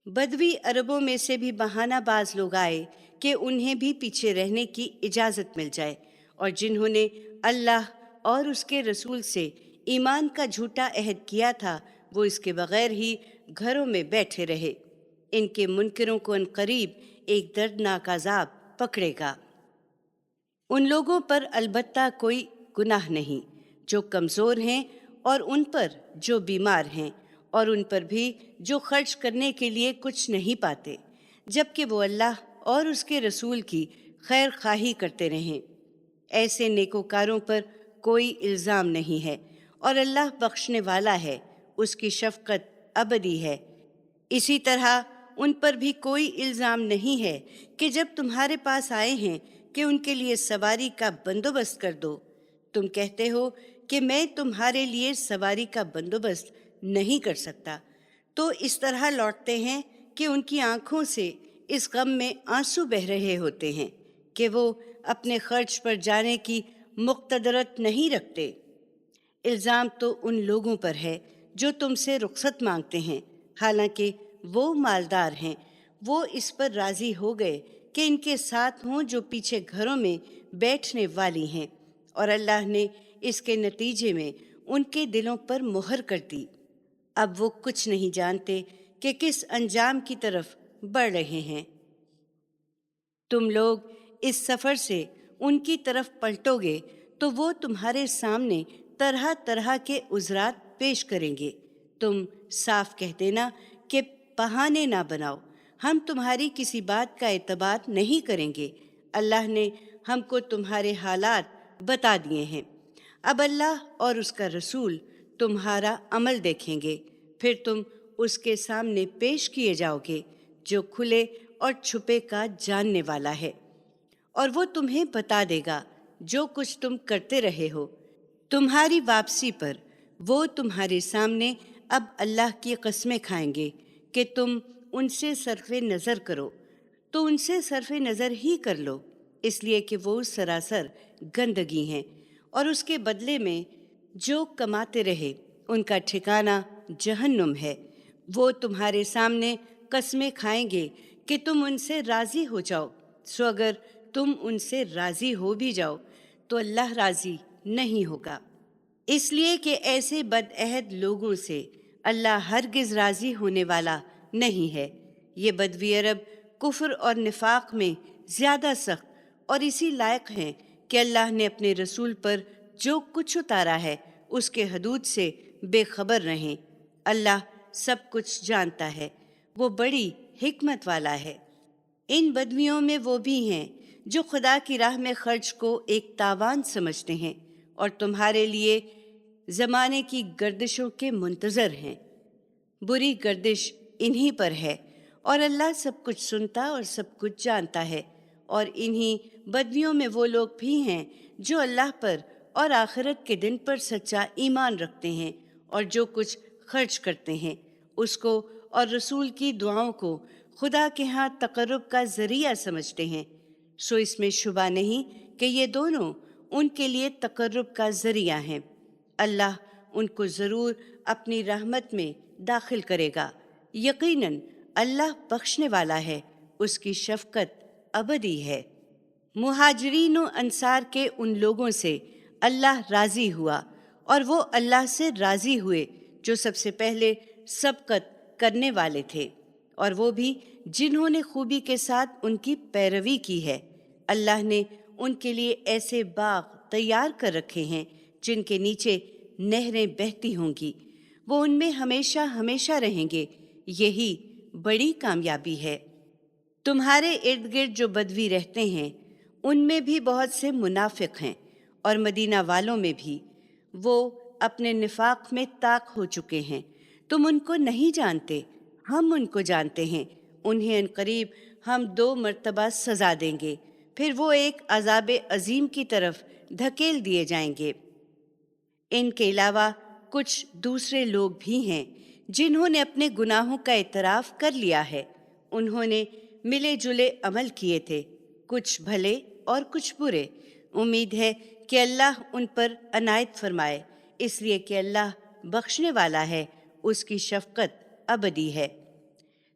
بدوی عربوں میں سے بھی بہانہ باز لوگ آئے کہ انہیں بھی پیچھے رہنے کی اجازت مل جائے، اور جنہوں نے اللہ اور اس کے رسول سے ایمان کا جھوٹا عہد کیا تھا وہ اس کے بغیر ہی گھروں میں بیٹھے رہے۔ ان کے منکروں کو عنقریب ایک دردناک عذاب پکڑے گا۔ ان لوگوں پر البتہ کوئی گناہ نہیں جو کمزور ہیں اور ان پر جو بیمار ہیں، اور ان پر بھی جو خرچ کرنے کے لیے کچھ نہیں پاتے، جبکہ وہ اللہ اور اس کے رسول کی خیر خواہی کرتے رہیں۔ ایسے نیکوکاروں پر کوئی الزام نہیں ہے، اور اللہ بخشنے والا ہے، اس کی شفقت ابدی ہے۔ اسی طرح ان پر بھی کوئی الزام نہیں ہے کہ جب تمہارے پاس آئے ہیں کہ ان کے لیے سواری کا بندوبست کر دو، تم کہتے ہو کہ میں تمہارے لیے سواری کا بندوبست نہیں کر سکتا، تو اس طرح لوٹتے ہیں کہ ان کی آنکھوں سے اس غم میں آنسو بہہ رہے ہوتے ہیں کہ وہ اپنے خرچ پر جانے کی مقتدرت نہیں رکھتے۔ الزام تو ان لوگوں پر ہے جو تم سے رخصت مانگتے ہیں، حالانکہ وہ مالدار ہیں، وہ اس پر راضی ہو گئے کہ ان کے ساتھ ہوں جو پیچھے گھروں میں بیٹھنے والی ہیں، اور اللہ نے اس کے نتیجے میں ان کے دلوں پر مہر کر دی۔ اب وہ کچھ نہیں جانتے کہ کس انجام کی طرف بڑھ رہے ہیں۔ تم لوگ اس سفر سے ان کی طرف پلٹو گے تو وہ تمہارے سامنے طرح طرح کے عذرات پیش کریں گے۔ تم صاف کہہ دینا کہ بہانے نہ بناؤ، ہم تمہاری کسی بات کا اعتبار نہیں کریں گے، اللہ نے ہم کو تمہارے حالات بتا دیے ہیں۔ اب اللہ اور اس کا رسول تمہارا عمل دیکھیں گے، پھر تم اس کے سامنے پیش کیے جاؤ گے جو کھلے اور چھپے کا جاننے والا ہے، اور وہ تمہیں بتا دے گا جو کچھ تم کرتے رہے ہو۔ تمہاری واپسی پر وہ تمہارے سامنے اب اللہ کی قسمیں کھائیں گے کہ تم ان سے صرف نظر کرو، تو ان سے صرف نظر ہی کر لو، اس لیے کہ وہ سراسر گندگی ہیں، اور اس کے بدلے میں جو کماتے رہے ان کا ٹھکانہ جہنم ہے۔ وہ تمہارے سامنے قسمیں کھائیں گے کہ تم ان سے راضی ہو جاؤ، سو اگر تم ان سے راضی ہو بھی جاؤ تو اللہ راضی نہیں ہوگا، اس لیے کہ ایسے بدعہد لوگوں سے اللہ ہرگز راضی ہونے والا نہیں ہے۔ یہ بدوی عرب کفر اور نفاق میں زیادہ سخت اور اسی لائق ہیں کہ اللہ نے اپنے رسول پر جو کچھ اتارا ہے اس کے حدود سے بے خبر رہیں۔ اللہ سب کچھ جانتا ہے، وہ بڑی حکمت والا ہے۔ ان بدویوں میں وہ بھی ہیں جو خدا کی راہ میں خرچ کو ایک تاوان سمجھتے ہیں اور تمہارے لیے زمانے کی گردشوں کے منتظر ہیں۔ بری گردش انہی پر ہے، اور اللہ سب کچھ سنتا اور سب کچھ جانتا ہے۔ اور انہی بدویوں میں وہ لوگ بھی ہیں جو اللہ پر اور آخرت کے دن پر سچا ایمان رکھتے ہیں، اور جو کچھ خرچ کرتے ہیں اس کو اور رسول کی دعاؤں کو خدا کے ہاں تقرب کا ذریعہ سمجھتے ہیں، سو اس میں شبہ نہیں کہ یہ دونوں ان کے لیے تقرب کا ذریعہ ہیں۔ اللہ ان کو ضرور اپنی رحمت میں داخل کرے گا، یقیناً اللہ بخشنے والا ہے، اس کی شفقت ابدی ہے۔ مہاجرین و انصار کے ان لوگوں سے اللہ راضی ہوا، اور وہ اللہ سے راضی ہوئے جو سب سے پہلے سبقت کرنے والے تھے، اور وہ بھی جنہوں نے خوبی کے ساتھ ان کی پیروی کی ہے۔ اللہ نے ان کے لیے ایسے باغ تیار کر رکھے ہیں جن کے نیچے نہریں بہتی ہوں گی، وہ ان میں ہمیشہ ہمیشہ رہیں گے، یہی بڑی کامیابی ہے۔ تمہارے ارد گرد جو بدوی رہتے ہیں ان میں بھی بہت سے منافق ہیں، اور مدینہ والوں میں بھی، وہ اپنے نفاق میں طاق ہو چکے ہیں۔ تم ان کو نہیں جانتے، ہم ان کو جانتے ہیں، انہیں عنقریب ہم 2 مرتبہ سزا دیں گے، پھر وہ ایک عذاب عظیم کی طرف دھکیل دیے جائیں گے۔ ان کے علاوہ کچھ دوسرے لوگ بھی ہیں جنہوں نے اپنے گناہوں کا اعتراف کر لیا ہے، انہوں نے ملے جلے عمل کیے تھے، کچھ بھلے اور کچھ برے۔ امید ہے کہ اللہ ان پر عنایت فرمائے، اس لیے کہ اللہ بخشنے والا ہے، اس کی شفقت ابدی ہے۔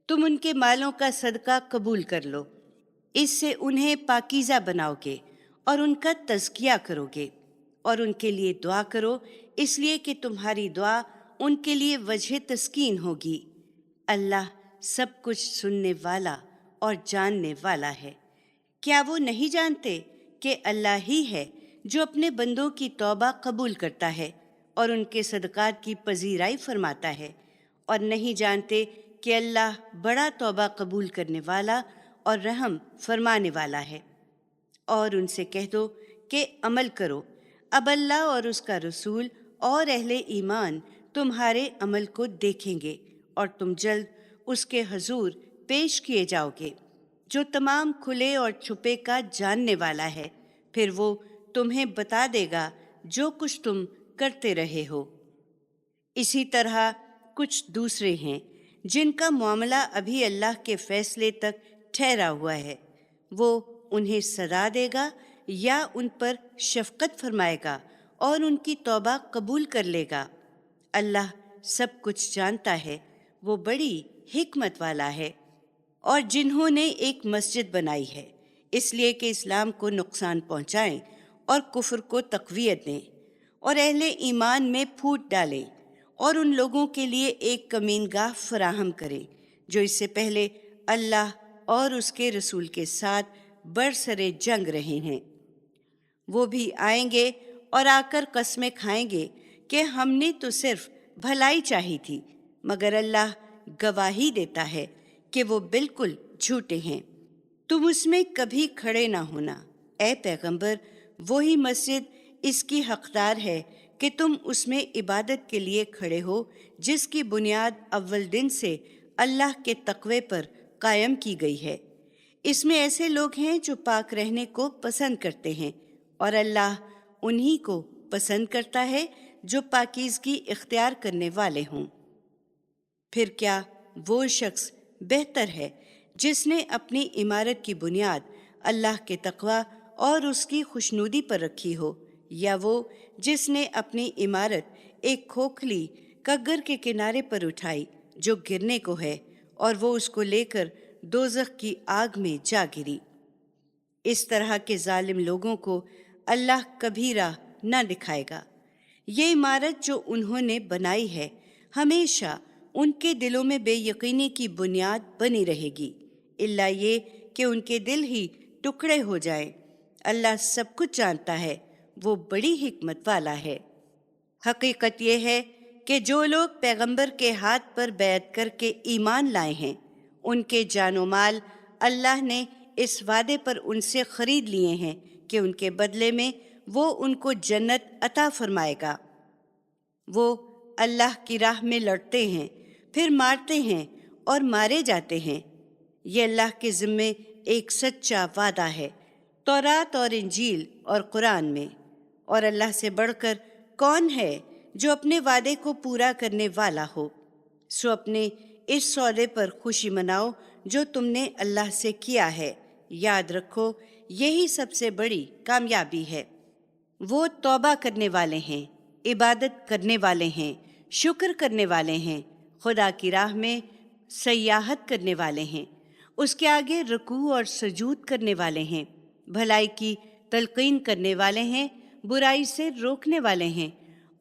تم ان کے مالوں کا صدقہ قبول کر لو، اس سے انہیں پاکیزہ بناؤ گے اور ان کا تزکیہ کرو گے، اور ان کے لیے دعا کرو، اس لیے کہ تمہاری دعا ان کے لیے وجہ تسکین ہوگی۔ اللہ سب کچھ سننے والا اور جاننے والا ہے۔ کیا وہ نہیں جانتے کہ اللہ ہی ہے جو اپنے بندوں کی توبہ قبول کرتا ہے اور ان کے صدقات کی پذیرائی فرماتا ہے؟ اور نہیں جانتے کہ اللہ بڑا توبہ قبول کرنے والا اور رحم فرمانے والا ہے؟ اور ان سے کہہ دو کہ عمل کرو، اب اللہ اور اس کا رسول اور اہل ایمان تمہارے عمل کو دیکھیں گے، اور تم جلد اس کے حضور پیش کیے جاؤ گے جو تمام کھلے اور چھپے کا جاننے والا ہے، پھر وہ تمہیں بتا دے گا جو کچھ تم کرتے رہے ہو۔ اسی طرح کچھ دوسرے ہیں جن کا معاملہ ابھی اللہ کے فیصلے تک ٹھہرا ہوا ہے، وہ انہیں سزا دے گا یا ان پر شفقت فرمائے گا اور ان کی توبہ قبول کر لے گا۔ اللہ سب کچھ جانتا ہے، وہ بڑی حکمت والا ہے۔ اور جنہوں نے ایک مسجد بنائی ہے اس لیے کہ اسلام کو نقصان پہنچائیں اور کفر کو تقویت دیں، اور اہل ایمان میں پھوٹ ڈالیں اور ان لوگوں کے لیے ایک کمینگاہ فراہم کرے جو اس سے پہلے اللہ اور اس کے رسول کے ساتھ برسرے جنگ رہے ہیں۔ وہ بھی آئیں گے اور آ کر قسمیں کھائیں گے کہ ہم نے تو صرف بھلائی چاہی تھی، مگر اللہ گواہی دیتا ہے کہ وہ بالکل جھوٹے ہیں۔ تم اس میں کبھی کھڑے نہ ہونا، اے پیغمبر، وہی مسجد اس کی حقدار ہے کہ تم اس میں عبادت کے لیے کھڑے ہو جس کی بنیاد اول دن سے اللہ کے تقوی پر قائم کی گئی ہے۔ اس میں ایسے لوگ ہیں جو پاک رہنے کو پسند کرتے ہیں، اور اللہ انہی کو پسند کرتا ہے جو پاکیزگی اختیار کرنے والے ہوں۔ پھر کیا وہ شخص بہتر ہے جس نے اپنی عمارت کی بنیاد اللہ کے تقوی اور اس کی خوشنودی پر رکھی ہو، یا وہ جس نے اپنی عمارت ایک کھوکھلی کگر کے کنارے پر اٹھائی جو گرنے کو ہے، اور وہ اس کو لے کر دوزخ کی آگ میں جا گری۔ اس طرح کے ظالم لوگوں کو اللہ کبھی راہ نہ دکھائے گا۔ یہ عمارت جو انہوں نے بنائی ہے ہمیشہ ان کے دلوں میں بے یقینی کی بنیاد بنی رہے گی، الا یہ کہ ان کے دل ہی ٹکڑے ہو جائیں۔ اللہ سب کچھ جانتا ہے، وہ بڑی حکمت والا ہے۔ حقیقت یہ ہے کہ جو لوگ پیغمبر کے ہاتھ پر بیعت کر کے ایمان لائے ہیں، ان کے جان و مال اللہ نے اس وعدے پر ان سے خرید لیے ہیں کہ ان کے بدلے میں وہ ان کو جنت عطا فرمائے گا۔ وہ اللہ کی راہ میں لڑتے ہیں، پھر مارتے ہیں اور مارے جاتے ہیں۔ یہ اللہ کے ذمے ایک سچا وعدہ ہے تورات اور انجیل اور قرآن میں۔ اور اللہ سے بڑھ کر کون ہے جو اپنے وعدے کو پورا کرنے والا ہو؟ سو اپنے اس سودے پر خوشی مناؤ جو تم نے اللہ سے کیا ہے، یاد رکھو یہی سب سے بڑی کامیابی ہے۔ وہ توبہ کرنے والے ہیں، عبادت کرنے والے ہیں، شکر کرنے والے ہیں، خدا کی راہ میں سیاحت کرنے والے ہیں، اس کے آگے رکوع اور سجود کرنے والے ہیں، بھلائی کی تلقین کرنے والے ہیں، برائی سے روکنے والے ہیں،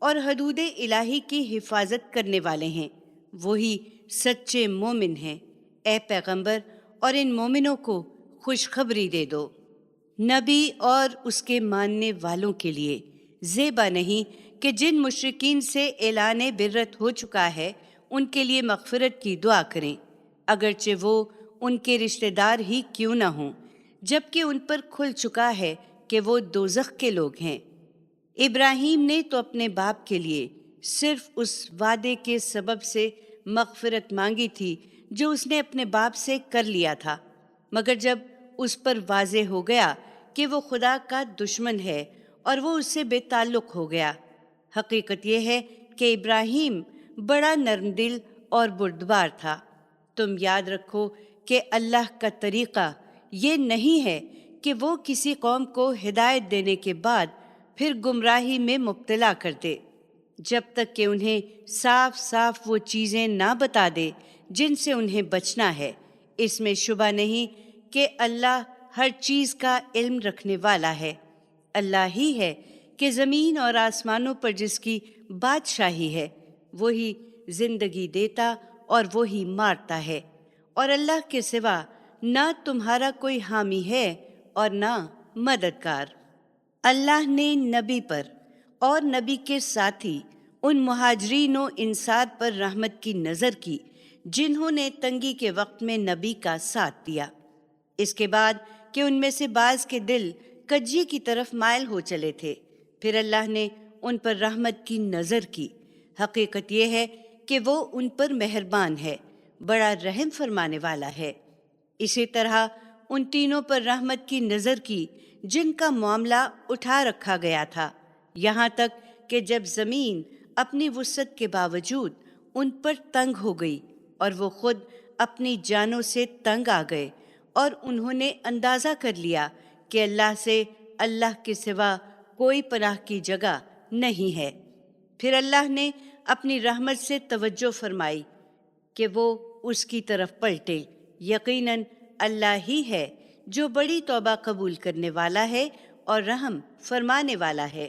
اور حدود الہی کی حفاظت کرنے والے ہیں۔ وہی سچے مومن ہیں۔ اے پیغمبر، اور ان مومنوں کو خوشخبری دے دو۔ نبی اور اس کے ماننے والوں کے لیے زیبا نہیں کہ جن مشرکین سے اعلان برت ہو چکا ہے ان کے لیے مغفرت کی دعا کریں، اگرچہ وہ ان کے رشتہ دار ہی کیوں نہ ہوں، جبکہ ان پر کھل چکا ہے کہ وہ دوزخ کے لوگ ہیں۔ ابراہیم نے تو اپنے باپ کے لیے صرف اس وعدے کے سبب سے مغفرت مانگی تھی جو اس نے اپنے باپ سے کر لیا تھا، مگر جب اس پر واضح ہو گیا کہ وہ خدا کا دشمن ہے اور وہ اس سے بے تعلق ہو گیا۔ حقیقت یہ ہے کہ ابراہیم بڑا نرم دل اور بردبار تھا۔ تم یاد رکھو کہ اللہ کا طریقہ یہ نہیں ہے کہ وہ کسی قوم کو ہدایت دینے کے بعد پھر گمراہی میں مبتلا کر دے، جب تک کہ انہیں صاف صاف وہ چیزیں نہ بتا دے جن سے انہیں بچنا ہے۔ اس میں شبہ نہیں کہ اللہ ہر چیز کا علم رکھنے والا ہے۔ اللہ ہی ہے کہ زمین اور آسمانوں پر جس کی بادشاہی ہے، وہی زندگی دیتا اور وہی مارتا ہے، اور اللہ کے سوا نہ تمہارا کوئی حامی ہے اور نہ مددگار۔ اللہ نے نبی پر اور نبی کے ساتھی ان مہاجرین و انصار پر رحمت کی نظر کی جنہوں نے تنگی کے وقت میں نبی کا ساتھ دیا، اس کے بعد کہ ان میں سے بعض کے دل کجی کی طرف مائل ہو چلے تھے، پھر اللہ نے ان پر رحمت کی نظر کی۔ حقیقت یہ ہے کہ وہ ان پر مہربان ہے، بڑا رحم فرمانے والا ہے۔ اسی طرح ان تینوں پر رحمت کی نظر کی جن کا معاملہ اٹھا رکھا گیا تھا، یہاں تک کہ جب زمین اپنی وسعت کے باوجود ان پر تنگ ہو گئی اور وہ خود اپنی جانوں سے تنگ آ گئے، اور انہوں نے اندازہ کر لیا کہ اللہ سے اللہ کے سوا کوئی پناہ کی جگہ نہیں ہے، پھر اللہ نے اپنی رحمت سے توجہ فرمائی کہ وہ اس کی طرف پلٹے۔ یقیناً اللہ ہی ہے جو بڑی توبہ قبول کرنے والا ہے اور رحم فرمانے والا ہے۔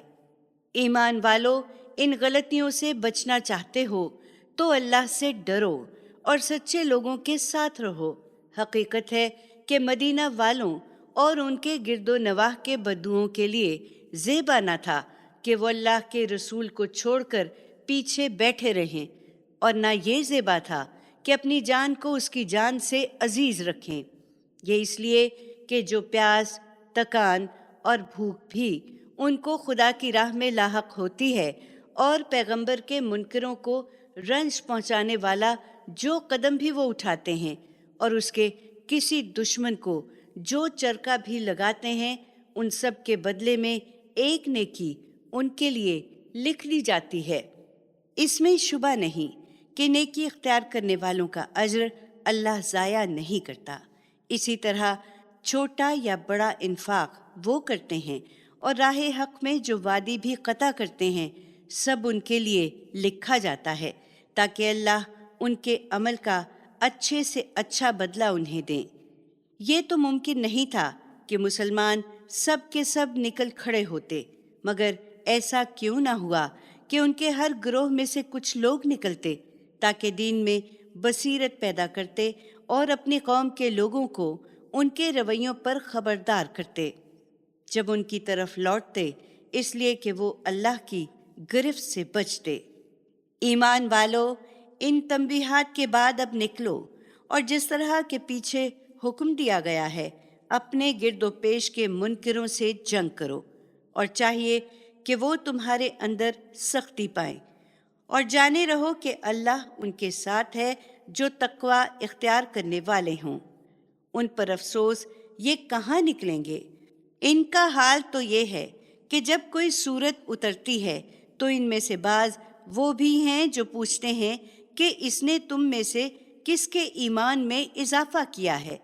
ایمان والو، ان غلطیوں سے بچنا چاہتے ہو تو اللہ سے ڈرو اور سچے لوگوں کے ساتھ رہو۔ حقیقت ہے کہ مدینہ والوں اور ان کے گرد و نواح کے بدوؤں کے لیے زیبا نہ تھا کہ وہ اللہ کے رسول کو چھوڑ کر پیچھے بیٹھے رہیں، اور نہ یہ زیبا تھا کہ اپنی جان کو اس کی جان سے عزیز رکھیں۔ یہ اس لیے کہ جو پیاس، تکان اور بھوک بھی ان کو خدا کی راہ میں لاحق ہوتی ہے، اور پیغمبر کے منکروں کو رنج پہنچانے والا جو قدم بھی وہ اٹھاتے ہیں، اور اس کے کسی دشمن کو جو چرکا بھی لگاتے ہیں، ان سب کے بدلے میں ایک نیکی ان کے لیے لکھ لی جاتی ہے۔ اس میں شبہ نہیں کہ نیکی اختیار کرنے والوں کا اجر اللہ ضائع نہیں کرتا۔ اسی طرح چھوٹا یا بڑا انفاق وہ کرتے ہیں، اور راہ حق میں جو وادی بھی قطع کرتے ہیں، سب ان کے لیے لکھا جاتا ہے، تاکہ اللہ ان کے عمل کا اچھے سے اچھا بدلہ انہیں دیں۔ یہ تو ممکن نہیں تھا کہ مسلمان سب کے سب نکل کھڑے ہوتے، مگر ایسا کیوں نہ ہوا کہ ان کے ہر گروہ میں سے کچھ لوگ نکلتے، تاکہ دین میں بصیرت پیدا کرتے اور اپنی قوم کے لوگوں کو ان کے رویوں پر خبردار کرتے، جب ان کی طرف لوٹتے، اس لیے کہ وہ اللہ کی گرفت سے بچتے۔ ایمان والو، ان تنبیہات کے بعد اب نکلو، اور جس طرح کے پیچھے حکم دیا گیا ہے، اپنے گرد و پیش کے منکروں سے جنگ کرو، اور چاہیے کہ وہ تمہارے اندر سختی پائیں، اور جانے رہو کہ اللہ ان کے ساتھ ہے جو تقوی اختیار کرنے والے ہوں۔ ان پر افسوس، یہ کہاں نکلیں گے؟ ان کا حال تو یہ ہے کہ جب کوئی سورت اترتی ہے تو ان میں سے بعض وہ بھی ہیں جو پوچھتے ہیں کہ اس نے تم میں سے کس کے ایمان میں اضافہ کیا ہے؟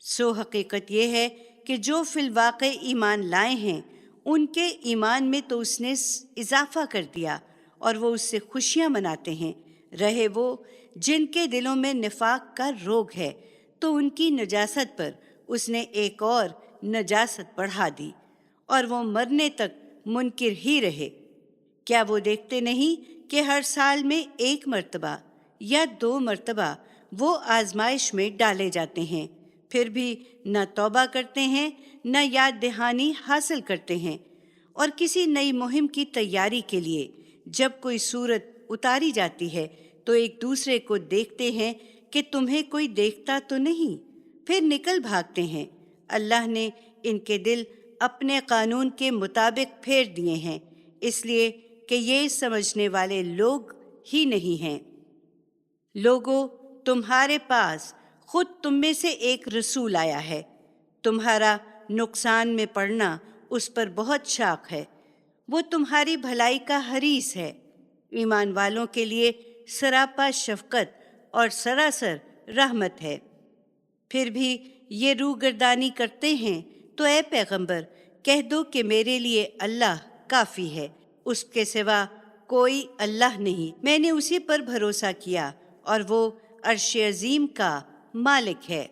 سو حقیقت یہ ہے کہ جو فی الواقع ایمان لائے ہیں، ان کے ایمان میں تو اس نے اضافہ کر دیا، اور وہ اس سے خوشیاں مناتے ہیں۔ رہے وہ جن کے دلوں میں نفاق کا روگ ہے، تو ان کی نجاست پر اس نے ایک اور نجاست بڑھا دی، اور وہ مرنے تک منکر ہی رہے۔ کیا وہ دیکھتے نہیں کہ ہر سال میں ایک مرتبہ یا 2 مرتبہ وہ آزمائش میں ڈالے جاتے ہیں، پھر بھی نہ توبہ کرتے ہیں، نہ یاد دہانی حاصل کرتے ہیں۔ اور کسی نئی مہم کی تیاری کے لیے جب کوئی صورت اتاری جاتی ہے تو ایک دوسرے کو دیکھتے ہیں کہ تمہیں کوئی دیکھتا تو نہیں، پھر نکل بھاگتے ہیں۔ اللہ نے ان کے دل اپنے قانون کے مطابق پھیر دیے ہیں، اس لیے کہ یہ سمجھنے والے لوگ ہی نہیں ہیں۔ لوگو، تمہارے پاس خود تم میں سے ایک رسول آیا ہے، تمہارا نقصان میں پڑنا اس پر بہت شاق ہے، وہ تمہاری بھلائی کا حریص ہے۔ ایمان والوں کے لیے سراپا شفقت اور سراسر رحمت ہے۔ پھر بھی یہ روگردانی کرتے ہیں تو اے پیغمبر کہہ دو کہ میرے لیے اللہ کافی ہے، اس کے سوا کوئی اللہ نہیں، میں نے اسی پر بھروسہ کیا، اور وہ عرش عظیم کا مالک ہے۔